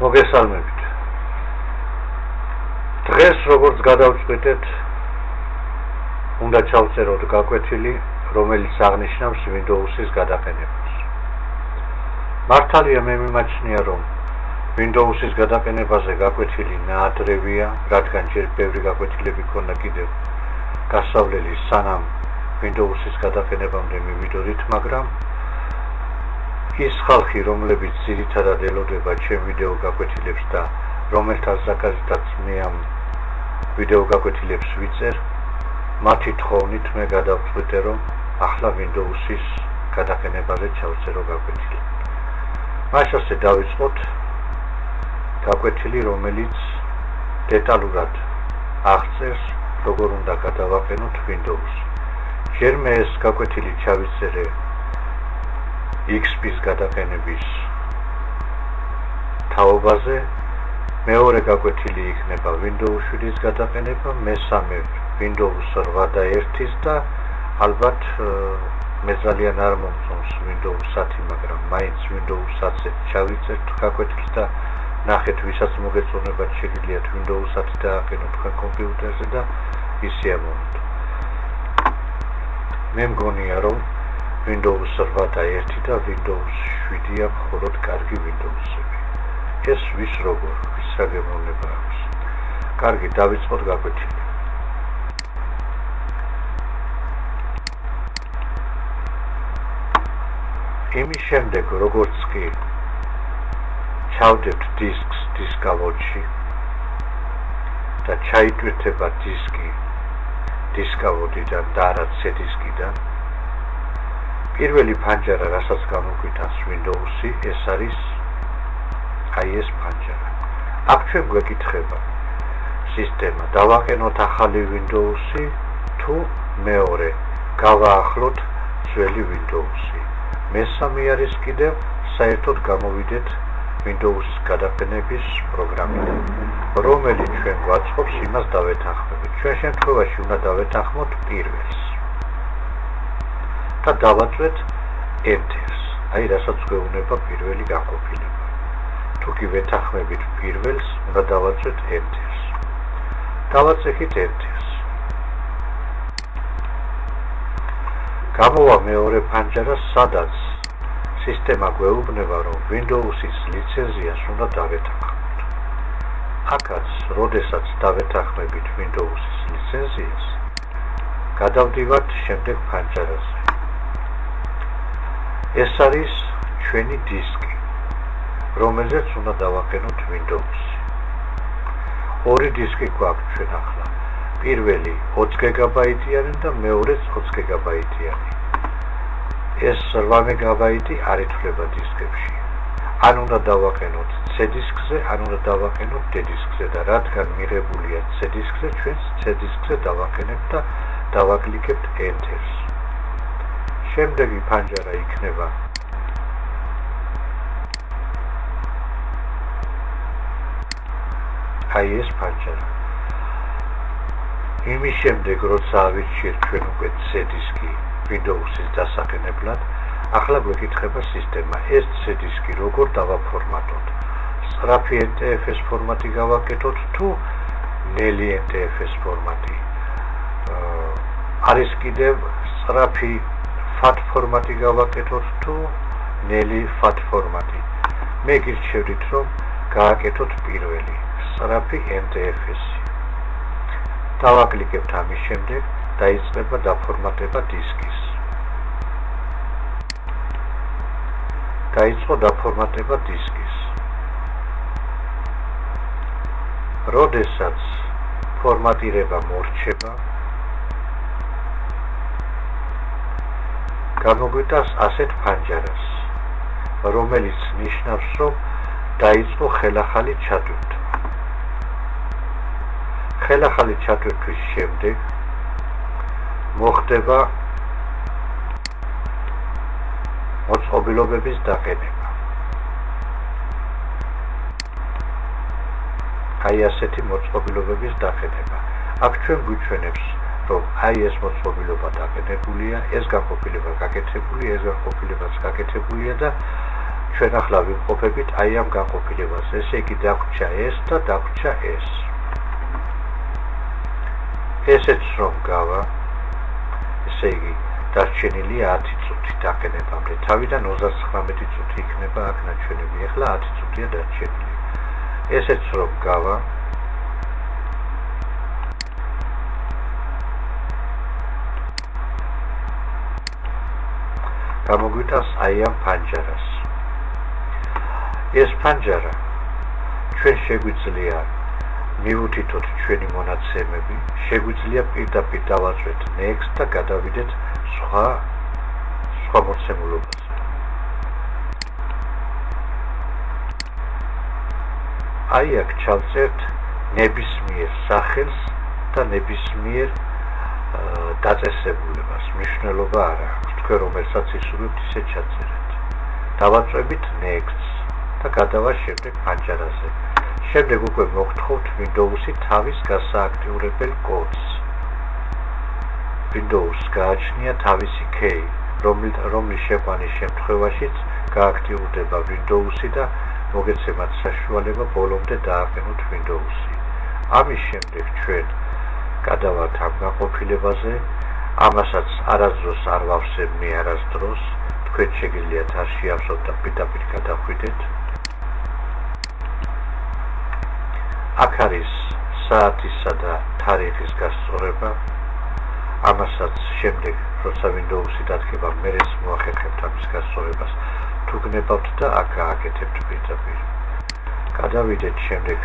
მოგესალმებით. დღეს როგორც გადავწყვიტეთ, უნდა ჩავწეროთ გაკვეთილი, რომელიც აღნიშნავს Windows-ის გადაყენებას. მართალია მე მიმაჩნია, რომ Windows-ის გადაყენებაზე გაკვეთილი ნაადრევია, რადგან ჯერ ბევრი გაკვეთილები ქონდა კიდევ გასავლელი სანამ Windows-ის გადაყენებამდე მივიდოდით, მაგრამ ის ხალხი, რომლებიც ძირითადად ელოდება ჩემ ვიდეო გაკვეთილებს და რომელთა ზაკაზითაც მე ამ ვიდეო გაკვეთილებს ვიწერ, მათი თხოვნით მე გადავწყვიტე, რომ ახლა Windows-ის გადაყენებაზე ჩავწერო გაკვეთილი. მას ასე დავიწყოთ გაკვეთილი, რომელიც დეტალურად აღწერს, როგორ უნდა გადავაყენოთ Windows. ჯერ მე ეს გაკვეთილი ჩავიწერე XP-ის გადაყენების თაობაზე, მეორე გაკვეთილი იქნება Windows 7-ის გადაყენება, მესამე Windows 8.1-ის და ალბათ მე ძალიან არ მომწონს Windows 10, მაგრამ მაინც Windows 10-ზე ჩავიწერთ გაკვეთილს და ნახეთ, ვისაც მოგეწონებათ შეგიძლიათ Windows 10 დააყენოთ თქვენ კომპიუტერზე და ისე ამონოთ. მე მგონია, რომ Windows 8.1 და Windows 7-ია მხოლოდ კარგი Windows-ები. ეს ვის როგორ, ვის საგემოვნება აქვს. კარგი, დავიწყოთ გაკვეთილი. იმის შემდეგ, როგორც კი ჩავდებთ დისკს დისკავოდში და ჩაიტვირთება დისკი დისკავოდიდან და არა C-დისკიდან, პირველი ფანჯარა, რასაც გამოგვიტანს Windows-ი, ეს არის ეს ფანჯარა. აქ ჩვენ გვეკითხება სისტემა, დავაყენოთ ახალი Windows-ი თუ მეორე, გავაახლოთ ძველი Windows-ი. მესამე არის კიდევ საერთოდ გამოვიდეთ Windows-ის გადაყენების პროგრამიდან, რომელიც ჩვენ გვაწყობს, იმას დავეთანხმებით. ჩვენ შემთხვევაში უნდა დავეთანხმოთ პირველს და დავაწვეთ Enter-ს, რასაც გვეუბნება პირველი განყოფილება. თუ კი ვეთანხმებით პირველს, უნდა დავაწვეთ Enter-ს. დავაწეხით Enter-ს. გამოვა მეორე ფანჯარა, სადაც სისტემა გვეუბნება, რომ Windows-ის ლიცენზიას უნდა დავეთანხმოთ. აქაც, როდესაც დავეთანხმებით Windows-ის ლიცენზიას, გადავდივართ შემდეგ ფანჯარაზე. ეს არის ჩვენი დისკი, რომელზეც უნდა დავაყენოთ Windows-ი. ორი დისკი გვაქვს ჩვენ ახლა. პირველი 20 გიგაბაიტიანი და მეორეც 20 გიგაბაიტიანი. ეს 8 მეგაბაიტი არ ითვლება დისკებში. ან უნდა დავაყენოთ C-დისკზე, ან უნდა დავაყენოთ D-დისკზე და რადგან მიღებულია C-დისკზე, ჩვენ C-დისკზე დავაყენებთ და დავაკლიკებთ Enter-ს. შემდეგი ფანჯარა იქნება ეს ფანჯარა. იმის შემდეგ, როცა ავირჩიეთ ჩვენ უკვე C-დისკი Windows-ის დასაყენებლად, ახლა გვეკითხება სისტემა, ეს C-დისკი როგორ დავაფორმატოთ. სწრაფი NTFS ფორმატი გავაკეთოთ თუ ნელი NTFS ფორმატი. არის კიდევ სწრაფი FAT ფორმატი გავაკეთოთ თუ ნელი FAT ფორმატი. მე გირჩევდით, რომ გააკეთოთ პირველი, სწრაფი NTFS-ი. დავაკლიკებთ ამის შემდეგ, დაიწყება დაფორმატება დისკის. დაიწყო დაფორმატება დისკის. როდესაც ფორმატირება მორჩება, გამოგვიტანს ასეთ ფანჯარას, რომელიც ნიშნავს, რომ დაიწყო ხელახალი ჩატვირთვა. ხელახალი ჩატვირთვის შემდეგ მოხდება მოწყობილობების დაყენება. ასეთი მოწყობილობების დაყენება. აქ ჩვენ გვიჩვენებს, რომ ეს მოწყობილობა დაყენებულია, ეს განყოფილება გაკეთებულია, ეს განყოფილებაც გაკეთებულია და ჩვენ ახლა ვიმყოფებით აი ამ განყოფილებაზე. ესე იგი დაგვრჩა ეს და დაგვრჩა ეს. ესეც რომ გავა, ესე იგი დარჩენილია 10 წუთი დაყენებამდე. თავიდან 39 წუთი იქნება აქ ნაჩვენები. ახლა 10 წუთია დარჩენილი. ესეც რომ გავა, გამოგვიტანს აი ამ ფანჯარას. ეს ფანჯარა ჩვენ შეგვიძლია მივუთითოთ ჩვენი მონაცემები, შეგვიძლია პირდაპირ დავაწვეთ next და გადავიდეთ სხვა მოცემულობაზე. აი აქ ჩავწერთ ნებისმიერ სახელს და ნებისმიერ დაწესებულებას. მნიშვნელობა არ აქვს. თქვენ რომელსაც ისურვებთ ისე ჩაწერეთ. დავაწვევით next და გადავა შემდეგ ფანჯარაზე. შემდეგ უკვე მოგთხოვთ Windows-ი თავის გასააქტიურებელ კოდს. Windows გააჩნია თავისი key, რომლის შეყვანის შემთხვევაშიც გააქტიურდება Windows-ი და მოგეცემათ საშუალება ბოლომდე დააყენოთ Windows-ი. ამის შემდეგ ჩვენ გადავართ ამ განყოფილებაზე. ამასაც არასდროს არ ვავსებ მე არასდროს. თქვენ შეგიძლიათ არ შეავსოთ და პირდაპირ გადახვიდეთ. აქ არის საათისა და თარიღის გასწორება. ამასაც შემდეგ როცა Windows-ი დადგება მერეც მოახერხებთ ამის გასწორებას. თუ გნებავთ და აქ გააკეთებთ პირდაპირ. გადავიდეთ შემდეგ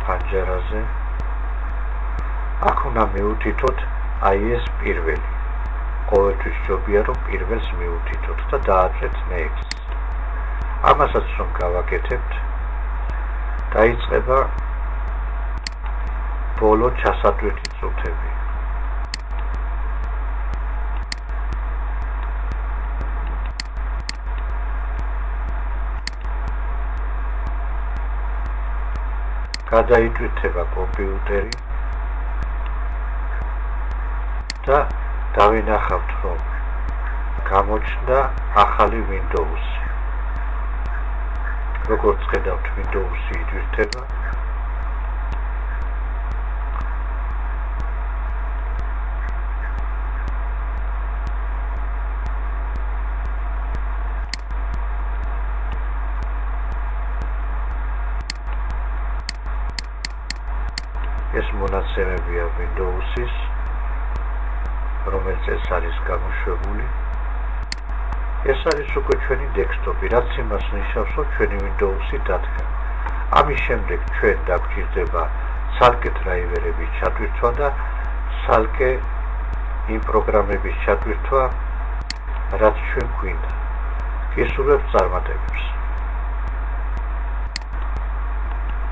ფანჯარაზე. აქ უნდა მივუთითოთ აი ეს პირველი. ყოველთვის ჯობია რომ პირველს მივუთითოთ და დააწვეთ next. ამასაც რომ გავაკეთებთ, დაიწყება ბოლო ჩასატვირთი წუთები. გადაიტვირთება კომპიუტერი და დავინახავთ რომ გამოჩნდა ახალი Windows-ი. როგორც ხედავთ Windows-ი იტვირთება. ეს მონაცემებია Windows-ის, რომელიც ეს არის გამოშვებული. ეს არის უკვე ჩვენი დესკტოპი, რაც იმას ნიშნავს, რომ ჩვენი Windows-ი დადგა. ამის შემდეგ ჩვენ დაგვჭირდება ცალკე დრაივერების ჩატვირთვა და ცალკე იმ პროგრამების ჩატვირთვა, რაც ჩვენ გვინდა. გისურვებთ წარმატებებს.